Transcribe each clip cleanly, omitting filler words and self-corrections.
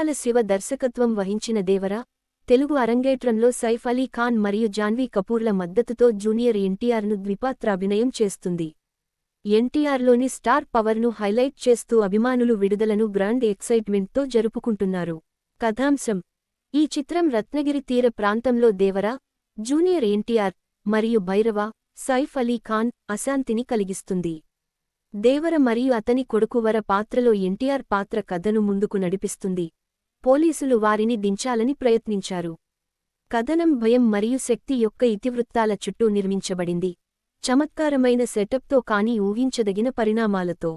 కొరటాల శివ దర్శకత్వం వహించిన దేవర తెలుగు అరంగేట్రంలో సైఫ్ అలీ ఖాన్ మరియు జాన్వీ కపూర్ల మద్దతుతో జూనియర్ ఎన్టీఆర్ను ద్విపాత్రాభినయం చేస్తుంది. ఎన్టీఆర్లోని స్టార్ పవర్ను హైలైట్ చేస్తూ అభిమానులు విడుదలను గ్రాండ్ ఎక్సైట్మెంట్తో జరుపుకుంటున్నారు. కథాంశం: ఈ చిత్రం రత్నగిరి తీర ప్రాంతంలో దేవర, జూనియర్ ఎన్టీఆర్ మరియు భైరవ, సైఫ్ అలీ ఖాన్ అశాంతిని కలిగిస్తుంది. దేవర మరియు అతని కొడుకు వర పాత్రలో ఎన్టీఆర్ పాత్ర కథను ముందుకు నడిపిస్తుంది. పోలీసులు వారిని దించాలని ప్రయత్నించారు. కథనం భయం మరియు శక్తి యొక్క ఇతివృత్తాల చుట్టూ నిర్మించబడింది. చమత్కారమైన సెటప్తో కానీ ఊహించదగిన పరిణామాలతో.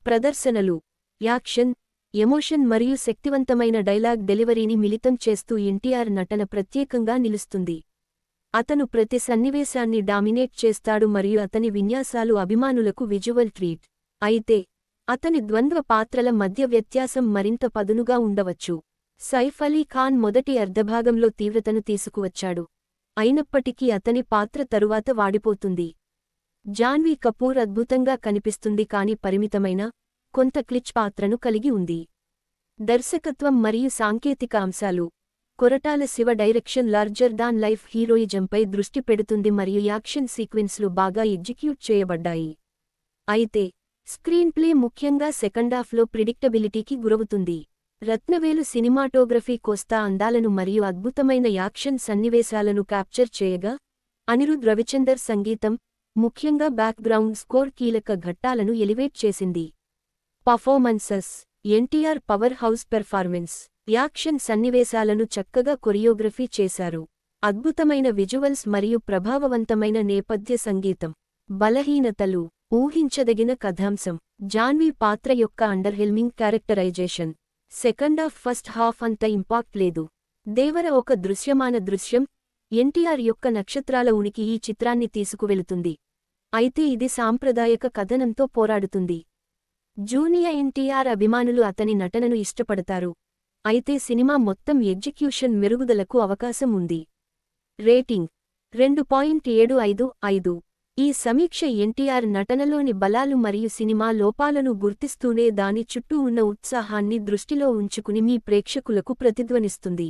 ప్రదర్శనలు: యాక్షన్, ఎమోషన్ మరియు శక్తివంతమైన డైలాగ్ డెలివరీని మిళితం చేస్తూ ఎన్టీఆర్ నటన ప్రత్యేకంగా నిలుస్తుంది. అతను ప్రతి సన్నివేశాన్ని డామినేట్ చేస్తాడు మరియు అతని విన్యాసాలు అభిమానులకు విజువల్ ట్రీట్. అయితే అతని ద్వంద్వ పాత్రల మధ్య వ్యత్యాసం మరింత పదునుగా ఉండవచ్చు. సైఫ్ అలీ ఖాన్ మొదటి అర్ధభాగంలో తీవ్రతను తీసుకువచ్చాడు, అయినప్పటికీ అతని పాత్ర తరువాత వాడిపోతుంది. జాన్వీ కపూర్ అద్భుతంగా కనిపిస్తుంది కాని పరిమితమైన, కొంత క్లిచ్ పాత్రను కలిగి ఉంది. దర్శకత్వం మరియు సాంకేతిక అంశాలు: Koratala Siva direction larger than life హీరోయిజంపై దృష్టి పెడుతుంది మరియు యాక్షన్ సీక్వెన్స్లు బాగా ఎగ్జిక్యూట్ చేయబడ్డాయి. అయితే స్క్రీన్ ప్లే ముఖ్యంగా సెకండాఫ్లో ప్రిడిక్టబిలిటీకి గురవుతుంది. రత్నవేలు సినిమాటోగ్రఫీ కోస్తా అందాలను మరియు అద్భుతమైన యాక్షన్ సన్నివేశాలను క్యాప్చర్ చేయగా, అనిరుద్ రవిచందర్ సంగీతం, ముఖ్యంగా బ్యాక్గ్రౌండ్ స్కోర్ కీలక ఘట్టాలను ఎలివేట్ చేసింది. Performances: NTR power house performance. Action సన్నివేశాలను చక్కగా కొరియోగ్రఫీ చేశారు. అద్భుతమైన విజువల్స్ మరియు ప్రభావవంతమైన నేపథ్య సంగీతం. బలహీనతలు: ఊహించదగిన కథాంశం, జాన్వీ పాత్ర యొక్క underwhelming characterisation. Second half first half అంత ఇంపాక్ట్ లేదు. దేవర ఒక దృశ్యమాన దృశ్యం, ఎన్టీఆర్ యొక్క నక్షత్రాల ఉనికి ఈ చిత్రాన్ని తీసుకువెళుతుంది. అయితే ఇది సాంప్రదాయక కథనంతో పోరాడుతుంది. జూనియర్ ఎన్టీఆర్ అభిమానులు అతని నటనను ఇష్టపడతారు, అయితే సినిమా మొత్తం ఎగ్జిక్యూషన్ మెరుగుదలకు అవకాశం ఉంది. రేటింగ్ 2.75/5. ఈ సమీక్ష ఎన్టీఆర్ నటనలోని బలాలు మరియు సినిమా లోపాలను గుర్తిస్తూనే దాని చుట్టూ ఉన్న ఉత్సాహాన్ని దృష్టిలో ఉంచుకుని మీ ప్రేక్షకులకు ప్రతిధ్వనిస్తుంది.